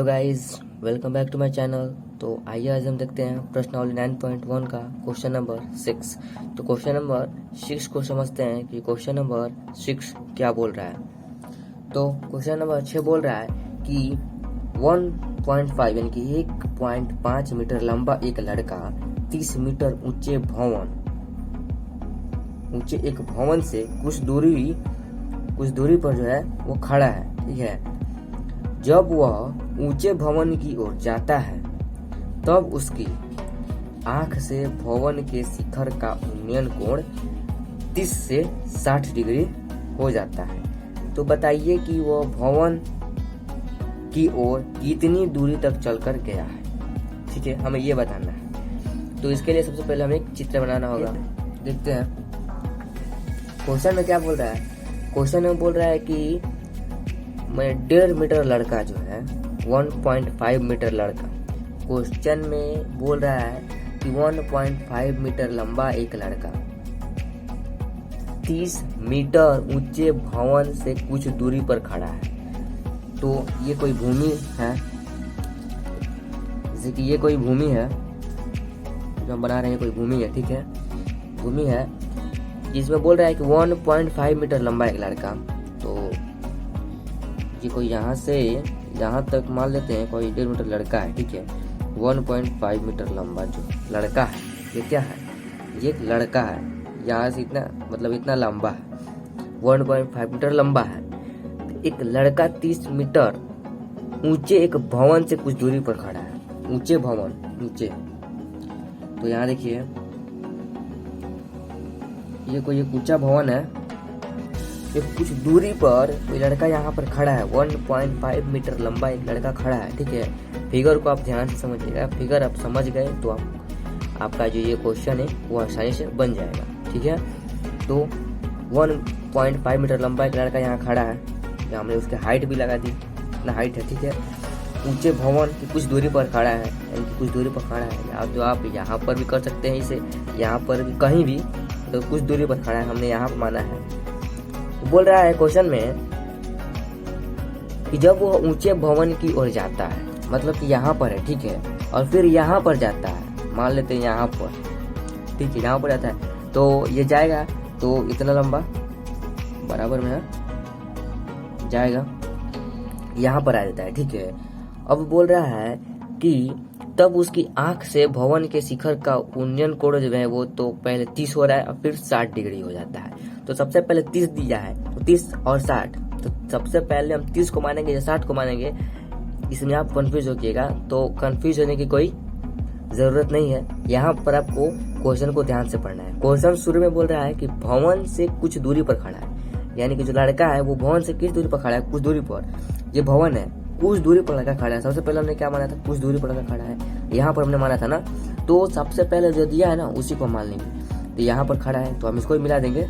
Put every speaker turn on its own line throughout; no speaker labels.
Hello guys, welcome back to my channel. तो आइए आज हम देखते हैं प्रश्नावली 9.1 का क्वेश्चन नंबर 6। तो क्वेश्चन नंबर 6 को समझते हैं कि क्वेश्चन नंबर 6 क्या बोल रहा है। तो क्वेश्चन नंबर 6 बोल रहा है कि 1.5 यानी कि 1.5 मीटर लंबा एक लड़का 30 मीटर ऊंचे एक भवन से कुछ दूरी पर जो है वो खड़ा है। ठीक है, जब वह ऊंचे भवन की ओर जाता है तब उसकी आंख से भवन के शिखर का उन्नयन कोण 30 से 60 डिग्री हो जाता है। तो बताइए कि वह भवन की ओर कितनी दूरी तक चलकर गया है। ठीक है, हमें ये बताना है। तो इसके लिए सबसे पहले हमें एक चित्र बनाना होगा। देखते हैं क्वेश्चन में क्या बोल रहा है। क्वेश्चन में बोल रहा है कि मैं 1.5 मीटर लड़का जो है 1.5 मीटर लड़का, क्वेश्चन में बोल रहा है कि 1.5 मीटर लंबा एक लड़का 30 मीटर ऊंचे भवन से कुछ दूरी पर खड़ा है। तो ये कोई भूमि है, जैसे कि ये कोई भूमि है जो हम बना रहे हैं, कोई भूमि है। ठीक है, भूमि है जिसमें बोल रहा है कि 1.5 मीटर लंबा एक लड़का। तो ये कोई यहाँ से यहाँ तक मान लेते हैं कोई 1.5 मीटर लड़का है। ठीक है, 1.5 मीटर लंबा जो लड़का है, ये क्या है, ये एक लड़का है। यहाँ से इतना मतलब इतना लंबा है, 1.5 मीटर लंबा है। एक लड़का 30 मीटर ऊंचे एक भवन से कुछ दूरी पर खड़ा है। ऊंचे भवन, ऊंचे। तो यहाँ देखिए ये कोई एक ऊंचा भवन है, ये कुछ दूरी पर कोई लड़का यहाँ पर खड़ा है। 1.5 मीटर लंबा एक लड़का खड़ा है। ठीक है, फिगर को आप ध्यान से समझिएगा। फिगर आप समझ गए तो आपका जो ये क्वेश्चन है वो आसानी से बन जाएगा। ठीक है, तो 1.5 मीटर लंबा एक लड़का यहाँ खड़ा है। यहाँ हमने उसकी हाइट भी लगा दी, इतना हाइट है। ठीक है, ऊंचे भवन की कुछ दूरी पर खड़ा है, यानी कि कुछ दूरी पर खड़ा है। या तो आप यहाँ पर भी कर सकते हैं इसे, यहाँ पर भी, कहीं भी, तो कुछ दूरी पर खड़ा है, हमने यहाँ पर माना है। बोल रहा है क्वेश्चन में कि जब वो ऊंचे भवन की ओर जाता है, मतलब कि यहाँ पर है। ठीक है, और फिर यहाँ पर जाता है, मान लेते हैं यहाँ पर। ठीक है, यहाँ पर जाता है तो ये जाएगा तो इतना लंबा बराबर में है, जाएगा यहाँ पर आ जाता है। ठीक है, अब बोल रहा है कि तब उसकी आंख से भवन के शिखर का उन्नयन कोण जो है वो तो पहले 30 हो रहा है और फिर 60 डिग्री हो जाता है। तो सबसे पहले 30 दिया है, तो 30 और 60, तो सबसे पहले हम 30 को मानेंगे या 60 को मानेंगे, इसमें आप कंफ्यूज होइएगा। तो कंफ्यूज होने की कोई जरूरत नहीं है। यहाँ पर आपको क्वेश्चन को ध्यान से पढ़ना है। क्वेश्चन शुरू में बोल रहा है कि भवन से कुछ दूरी पर खड़ा है, यानी कि जो लड़का है वो भवन से किस दूरी पर खड़ा है, कुछ दूरी पर। ये भवन है, कुछ दूरी पर लड़का खड़ा है। सबसे पहले हमने क्या माना था, कुछ दूरी पर लड़का खड़ा है, यहाँ पर हमने माना था ना। तो सबसे पहले जो दिया है ना उसी को मान लेंगे। तो यहाँ पर खड़ा है तो हम इसको ही मिला देंगे।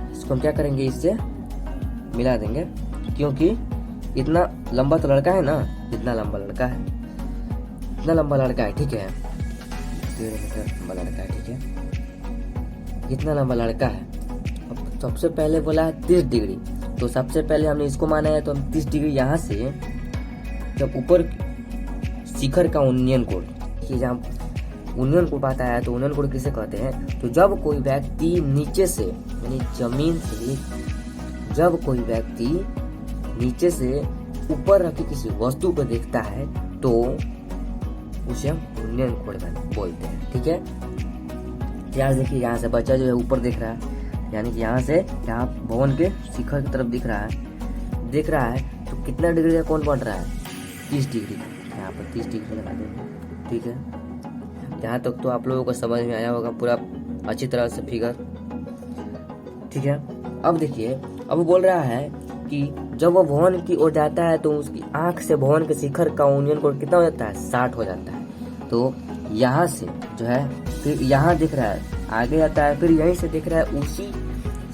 इसको हम क्या करेंगे, इससे मिला देंगे, क्योंकि इतना लंबा तो लड़का है ना, इतना लंबा लड़का है, इतना लंबा लड़का है। ठीक है, 1.5 मीटर लंबा लड़का है। ठीक है, इतना लंबा लड़का है। अब सबसे पहले बोला है 30 डिग्री, तो सबसे पहले हमने इसको माना है, तो हम 30 डिग्री यहाँ से जब ऊपर शिखर का उन्नयन कोण, जहाँ उन्नयन कोण आता है, तो उन्नयन कोण किसे कहते हैं, तो जब कोई व्यक्ति नीचे से, यानी जमीन से, जब कोई व्यक्ति नीचे से ऊपर रखी किसी वस्तु को देखता है तो उसे हम उन्नयन कोण बोलते हैं। ठीक है, यहाँ देखिए, यहाँ से बच्चा जो है ऊपर देख रहा है, यानी कि यहाँ से यहाँ भवन के शिखर की तरफ दिख रहा है, तो कितना डिग्री का कोण बन रहा है, 30 डिग्री। यहाँ पर 30 डिग्री लगा देंगे। ठीक है, यहाँ तक तो आप लोगों को समझ में आया होगा पूरा अच्छी तरह से फिगर। ठीक है, अब देखिए, अब बोल रहा है कि जब वो भवन की ओर जाता है तो उसकी आंख से भवन के शिखर का उन्नयन कोण कितना हो जाता है, 60 हो जाता है। तो यहाँ से जो है फिर यहाँ दिख रहा है, आगे जाता है, फिर यहीं से दिख रहा है, उसी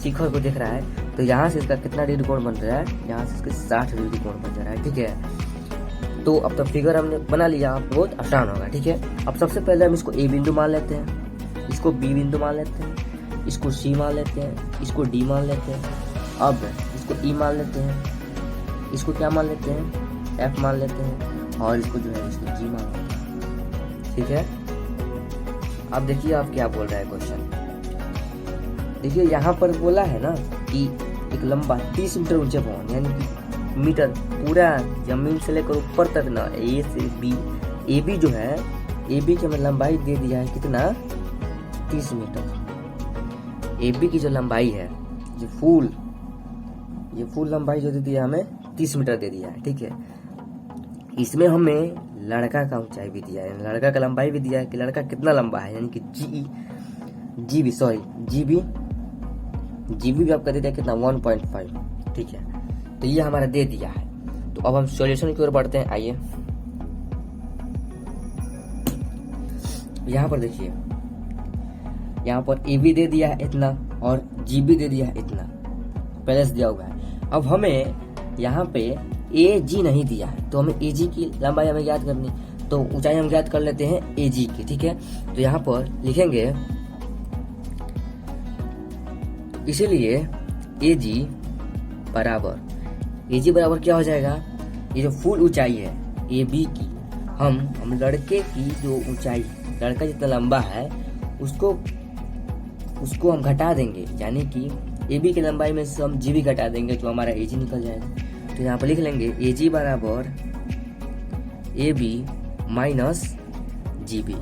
शिखर को दिख रहा है, तो यहाँ से इसका कितना डिग्री कोण बन रहा है, यहाँ से इसके 60 डिग्री कोण बन जा रहा है। ठीक है, तो अब तक फिगर हमने बना लिया, बहुत आसान होगा। ठीक है, अब सबसे पहले हम इसको ए बिंदु मान लेते हैं, इसको बी बिंदु मान लेते हैं, इसको सी मान लेते हैं, इसको डी मान लेते हैं, अब इसको ई मान लेते हैं, इसको क्या मान लेते हैं, एफ मान लेते हैं और इसको जो है इसको जी मान लेते हैं। ठीक है, अब देखिए आप क्या बोल रहा है क्वेश्चन। देखिए यहाँ पर बोला है ना कि एक लंबा 30 मीटर ऊंचे भवन, यानी कि मीटर पूरा जमीन से लेकर ऊपर तक ना, ए से बी, ए बी जो है, ए बी की हमें लंबाई दे दिया है कितना, 30 मीटर। ए बी की जो लंबाई है, ये फुल लंबाई जो दे दिया हमें 30 मीटर दे दिया है। ठीक है, इसमें हमें लड़का का ऊंचाई भी दिया है, लड़का का लंबाई भी दिया है कि लड़का कितना लंबा है, यानी कि जीबी भी आपका दे दिया कितना, 1.5। ठीक है, तो ये हमारा दे दिया है। तो अब हम सॉल्यूशन की ओर बढ़ते हैं। आइए यहाँ पर देखिए, यहाँ पर ए बी दे दिया है इतना और जी बी दे दिया है इतना, पहले से दिया हुआ है। अब हमें यहाँ पे ए जी नहीं दिया है, तो हमें ए जी की लंबाई हमें ज्ञात करनी, तो ऊंचाई हम ज्ञात कर लेते हैं ए जी की। ठीक है, तो यहाँ पर लिखेंगे, इसीलिए ए जी बराबर क्या हो जाएगा, ये जो फुल ऊंचाई है ए बी की, हम लड़के की जो ऊंचाई, लड़का जितना लंबा है उसको हम घटा देंगे, यानी कि ए बी की लंबाई में से हम जी बी घटा देंगे तो हमारा ए जी निकल जाएगा। तो यहाँ पर लिख लेंगे ए जी बराबर A B minus G B.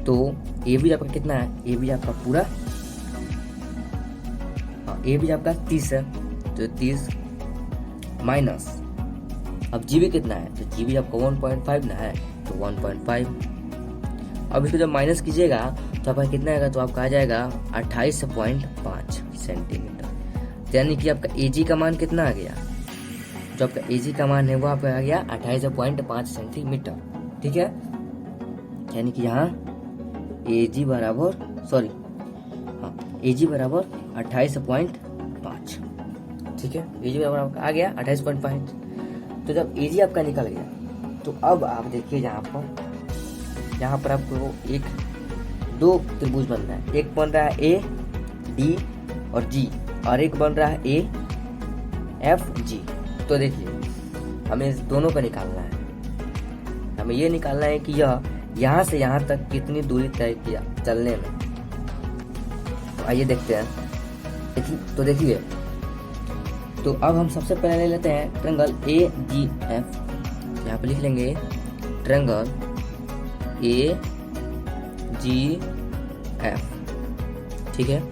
तो ए बी आपका कितना है, ए बी आपका पूरा, ए बी आपका 30 है, तो 30 माइनस, अब जी बी कितना है, तो जी बी आपका 1.5 ना है, तो 1.5। अब इसको जब माइनस कीजिएगा तो आपका कितना आएगा, तो आपका आ जाएगा 28.5 सेंटीमीटर। यानी कि आपका ए जी का मान कितना आ गया, जो आपका ए जी का मान है वो आपका आ गया 28.5 सेंटीमीटर। ठीक है, यानी कि यहाँ ए जी बराबर 28.5। ठीक है, ए जी बराबर आपका आ गया 28.5। तो जब ए जी आपका निकल गया, तो अब आप देखिए यहाँ पर आपको दो त्रिभुज बन रहा है, एक बन रहा है ए डी और जी, और एक बन रहा है ए एफ जी। तो देखिए हमें इस दोनों का निकालना है, हमें ये निकालना है कि यह यहाँ से यहाँ तक कितनी दूरी तय किया चलने में। तो आइए देखते हैं। तो देखिए, तो अब हम सबसे पहले ले लेते हैं ट्रायंगल ए जी एफ। यहाँ पे लिख लेंगे ट्रायंगल ए जी एफ। ठीक है,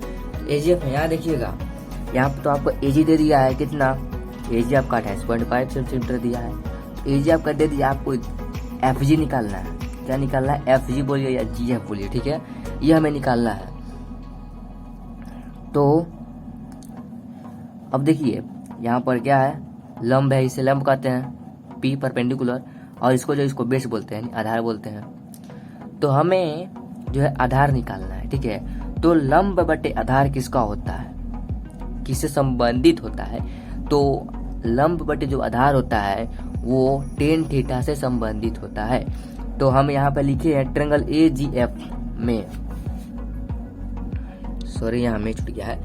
ए जी एफ यहाँ देखिएगा, यहाँ तो आपको ए जी दे दिया है कितना, ए जी आपका 28.5 सेंटीमीटर दिया है। ए जी आपका दे दिया, आपको एफ जी निकालना है। क्या निकालना है, एफ जी बोलिए या जी एफ बोलिए। ठीक है, ये हमें निकालना है। तो अब देखिए यहाँ पर क्या है, लंब है, इसे लंब कहते हैं, पी परपेंडिकुलर, और इसको बेस बोलते हैं, आधार बोलते हैं। तो हमें जो है आधार निकालना है। ठीक है, तो लंब बटे आधार किसका होता है, किससे संबंधित होता है, तो लंब बटे जो आधार होता है वो tan थीटा से संबंधित होता है। तो हम यहाँ पे लिखे हैं ट्रायंगल ए जी एफ में, सॉरी यहाँ में छूट गया है,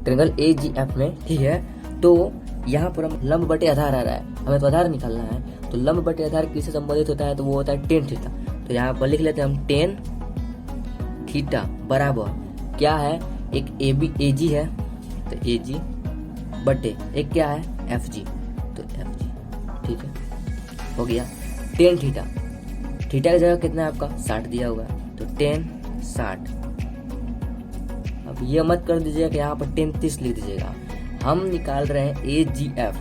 ट्रायंगल ए जी एफ में। ठीक है, तो यहाँ पर हम लंब बटे आधार आ रहा है, हमें तो आधार निकालना है। तो लंब बटे आधार किससे संबंधित होता है, तो वो होता है tan थीटा। तो यहाँ पर लिख लेते हैं हम tan थीटा बराबर क्या है, एक ए जी है तो ए जी बटे एक क्या है एफ जी, तो एफ जी। ठीक है, हो गया tan थीटा, थीटा की जगह कितना है आपका 60 दिया हुआ है, तो tan 60। अब ये मत कर दीजिएगा कि यहाँ पर tan 30 लिख दीजिएगा, हम निकाल रहे हैं ए जी एफ,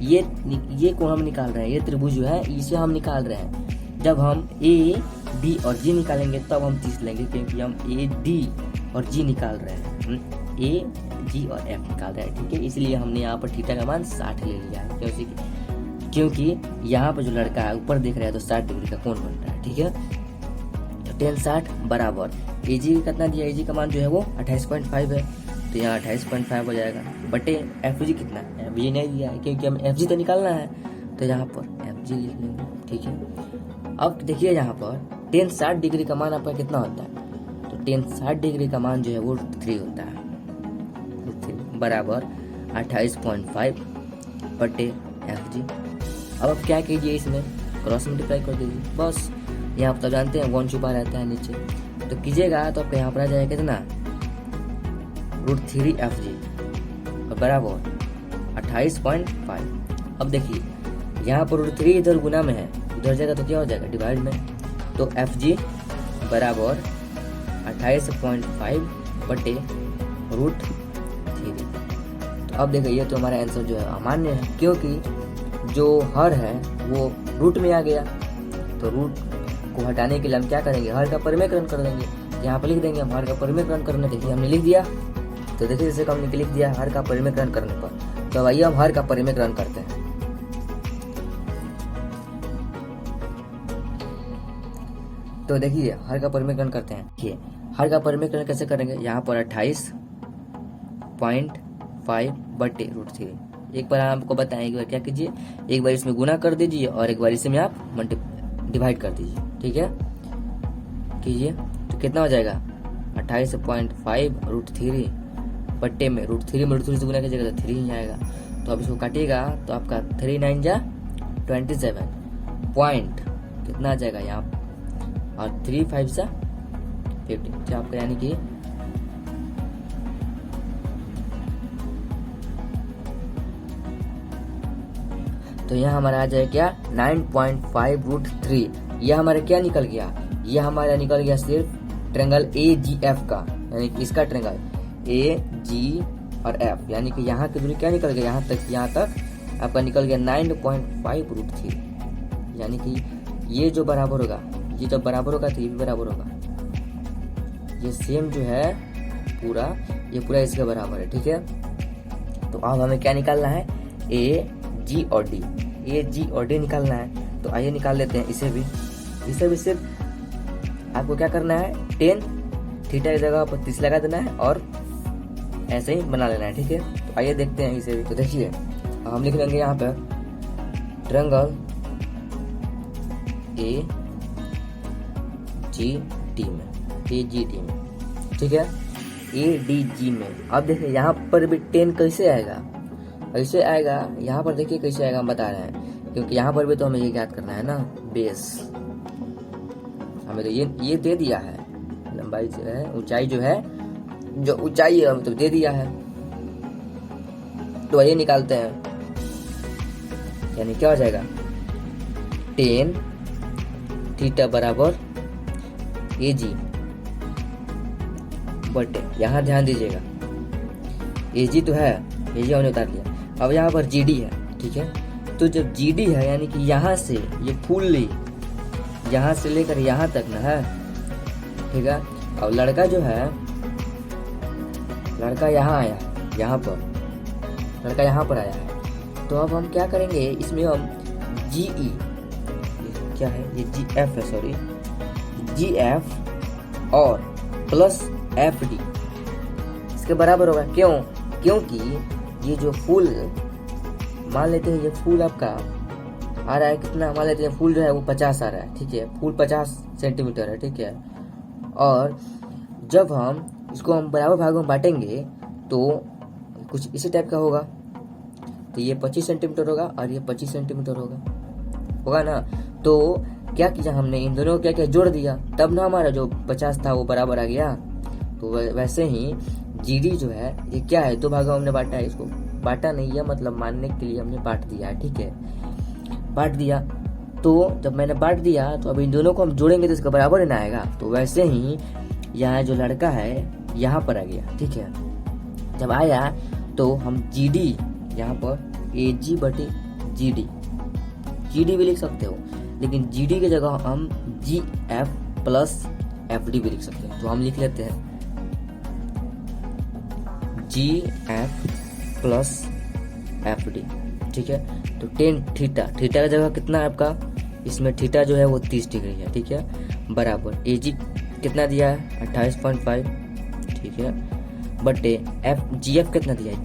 ये को हम निकाल रहे हैं, ये त्रिभुज जो है इसे हम निकाल रहे हैं। जब हम ए डी और जी निकालेंगे तब हम 30 लेंगे, क्योंकि हम ए डी और जी निकाल रहे हैं, ए जी और एफ निकाल रहे हैं। ठीक है, इसलिए हमने यहाँ पर थीटा का मान 60 ले लिया है, क्योंकि यहाँ पर जो लड़का है ऊपर देख रहा है तो 60 डिग्री का कोण बन रहा है। ठीक है, तो tan 60 बराबर ए जी कितना दिया, ए जी का मान जो है वो 28.5 है, तो यहाँ 28.5 हो जाएगा, बटे एफ जी कितना, एफ जी नहीं दिया है क्योंकि हम एफ जी तो निकालना है, तो यहाँ पर एफ जी लिख लेंगे। ठीक है, अब देखिए यहाँ पर tan 60 डिग्री का मान आपका कितना होता है, तो tan 60 डिग्री का मान जो है वो 3 होता है, बराबर 28.5 बटे एफ जी। अब आप क्या कीजिए, इसमें क्रॉस मल्टीप्लाई कर दीजिए बस। यहाँ आप तो जानते हैं 1 छुपा रहता है नीचे, तो कीजिएगा तो आपका यहाँ पर आ जाएगा कितना, √3 एफ जी और बराबर 28.5। अब देखिए यहाँ पर √3 इधर गुना में है, उधर जाएगा तो क्या हो जाएगा, डिवाइड में। तो एफ जी बराबर 28.5 बटे √3। तो अब देखिए ये तो हमारा आंसर जो है अमान्य है, क्योंकि जो हर है वो रूट में आ गया। तो रूट को हटाने के लिए हम क्या करेंगे, हर का परिमेयकरण कर देंगे। यहाँ पर लिख देंगे हम हर का परिमेयकरण करने, देखिए हमने लिख दिया। तो देखिए जैसे हमने लिख दिया हर का परिमेयकरण करने पर। तो आइए हम हर का परिमेयकरण करते हैं। तो देखिए हर का परिमेयकरण करते हैं। देखिए हर का परिमेयकरण कैसे करेंगे, यहाँ पर 28.5 बटे √3। एक बार आपको बताएं, एक बार क्या कीजिए, एक बार इसमें गुना कर दीजिए और एक बार इसमें आप डिवाइड कर दीजिए, ठीक है। कीजिए तो कितना हो जाएगा, 28.5 √3 बट्टे में √3 से गुना कीजिएगा तो 3 ही आएगा। तो अब इसको काटिएगा तो आपका 3 9 जा 27 पॉइंट कितना आ जाएगा यहाँ, और 3 5 जा 50। तो आपका यानी कि तो यहाँ हमारा आ जाएगा क्या, 9.5 √3। यह हमारा क्या निकल गया, यह हमारा निकल गया सिर्फ ट्रेंगल AGF का, यानी कि इसका ट्रेंगल AG और F, यानी कि यहाँ की दूरी क्या निकल गया, यहाँ तक आपका निकल गया 9.5 √3। यानी कि ये जो बराबर होगा, ये जब बराबर होगा तो ये भी बराबर होगा, ये सेम जो है पूरा, ये पूरा इसके बराबर है, ठीक है। तो अब हमें क्या निकालना है, AG और D, AG और D निकालना है। तो आइए निकाल लेते हैं इसे भी सिर्फ आपको क्या करना है, tan थीटा की जगह पर 30 लगा देना है और ऐसे ही बना लेना है, ठीक है। तो आइए देखते हैं इसे भी। तो देखिए हम लिख लेंगे यहाँ पर ट्रायंगल AGD में, ठीक है, ADG में। अब देखिए यहाँ पर भी 10 कैसे आएगा, ऐसे आएगा। यहाँ पर देखिए कैसे आएगा, हम बता रहे हैं, क्योंकि यहाँ पर भी तो हमें ये याद करना है ना, बेस हमें तो ये दे दिया है, लंबाई जो है, ऊंचाई जो है, जो ऊंचाई है तो दे दिया है। तो ये निकालते हैं, यानी क्या हो जाएगा, tan थीटा बराबर AG बटे, यहाँ ध्यान दीजिएगा AG तो है, AG हमने उतार लिया। अब यहाँ पर GD है, ठीक है। तो जब GD है यानी कि यहाँ से ये फुल्ली यहाँ से लेकर यहाँ तक ना है, ठीक है। अब लड़का जो है, लड़का यहाँ आया, यहाँ पर लड़का यहाँ पर आया है। तो अब हम क्या करेंगे, इसमें हम GE क्या है, ये GF है, सॉरी GF और प्लस FD इसके बराबर होगा। क्योंकि ये जो फूल, मान लेते हैं ये फूल आपका आ रहा है कितना, मान लेते हैं फूल जो है वो 50 आ रहा है, ठीक है, फूल 50 सेंटीमीटर है, ठीक है। और जब हम इसको हम बराबर भागों में बांटेंगे तो कुछ इसी टाइप का होगा। तो ये 25 सेंटीमीटर होगा और ये 25 सेंटीमीटर होगा ना। तो क्या किया हमने, इन दोनों को क्या किया, जोड़ दिया, तब ना हमारा जो 50 था वो बराबर आ गया। तो वैसे ही GD जो है ये क्या है, 2 भागों में हमने बांटा है, इसको बांटा नहीं है, मतलब मानने के लिए हमने बांट दिया है, ठीक है, बांट दिया। तो जब मैंने बांट दिया तो अब इन दोनों को हम जोड़ेंगे तो इसका बराबर ना आएगा। तो वैसे ही यहाँ जो लड़का है यहाँ पर आ गया, ठीक है। जब आया तो हम GD यहाँ पर AG बटे GD भी लिख सकते हो, लेकिन GD की जगह हम GF प्लस FD भी लिख सकते हैं। तो हम लिख लेते हैं GF प्लस FD, ठीक है। तो tan थीटा की जगह कितना है आपका, इसमें थीटा जो है वो 30 डिग्री है, ठीक है, बराबर AG कितना दिया है 28.5, ठीक है, बटे GF कितना दिया है,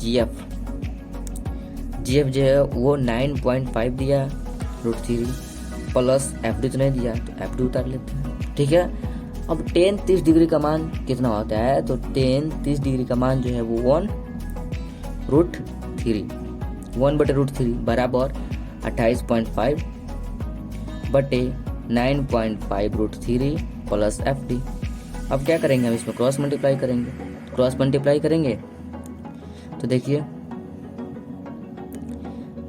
GF जो है वो 9.5 दिया है √3 प्लस FD तो नहीं दिया, तो FD उतार लेते हैं, ठीक है। अब tan 30 डिग्री का मान कितना होता है, तो tan 30 डिग्री का मान जो है वो 1 √3 3 1/√3 बराबर 28.5 बटे 9.5√3 प्लस FD। अब क्या करेंगे, हम इसमें क्रॉस मल्टीप्लाई करेंगे। क्रॉस मल्टीप्लाई करेंगे तो देखिए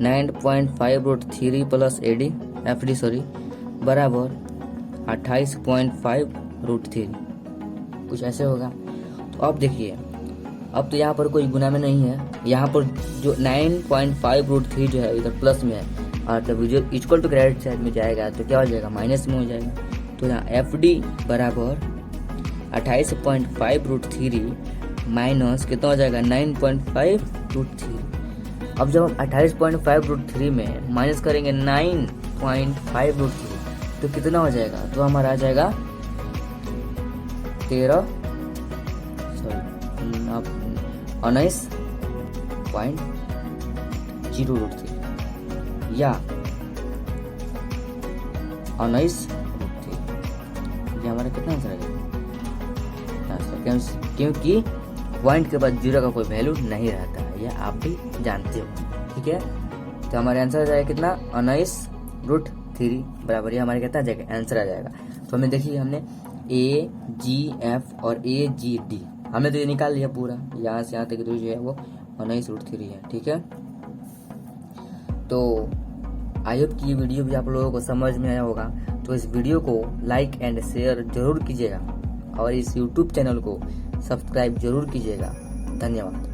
9.5√3 प्लस FD बराबर 28.5√3, कुछ ऐसे होगा। तो अब देखिए, अब तो यहाँ पर कोई गुना में नहीं है, यहाँ पर जो 9.5√3 जो है इधर प्लस में है, और जब जो इक्वल टू क्रेडिट साइड में जाएगा तो क्या हो जाएगा, माइनस में हो जाएगा। तो यहाँ FD बराबर 28.5√3 माइनस कितना हो जाएगा 9.5√3। अब जब हम 28.5√3 में माइनस करेंगे 9.5√3 तो कितना हो जाएगा, तो हमारा आ जाएगा 19.0√3 या 19√3। ये हमारा कितना आंसर आ जाएगा, क्योंकि पॉइंट के बाद 0 का कोई वैल्यू नहीं रहता है, यह आप भी जानते हो। ठीक है, तो हमारे आंसर आ जाएगा कितना 19√3 बराबर, ये हमारे कितना आ जाएगा आंसर आ जाएगा। तो हमें देखिए, हमने AGF और AGD हमने तो ये निकाल लिया पूरा, यहाँ से यहाँ तक जो है वो 19√3 है। ठीक है, तो आई होप कि ये वीडियो भी आप लोगों को समझ में आया होगा। तो इस वीडियो को लाइक एंड शेयर जरूर कीजिएगा और इस YouTube चैनल को सब्सक्राइब जरूर कीजिएगा। धन्यवाद।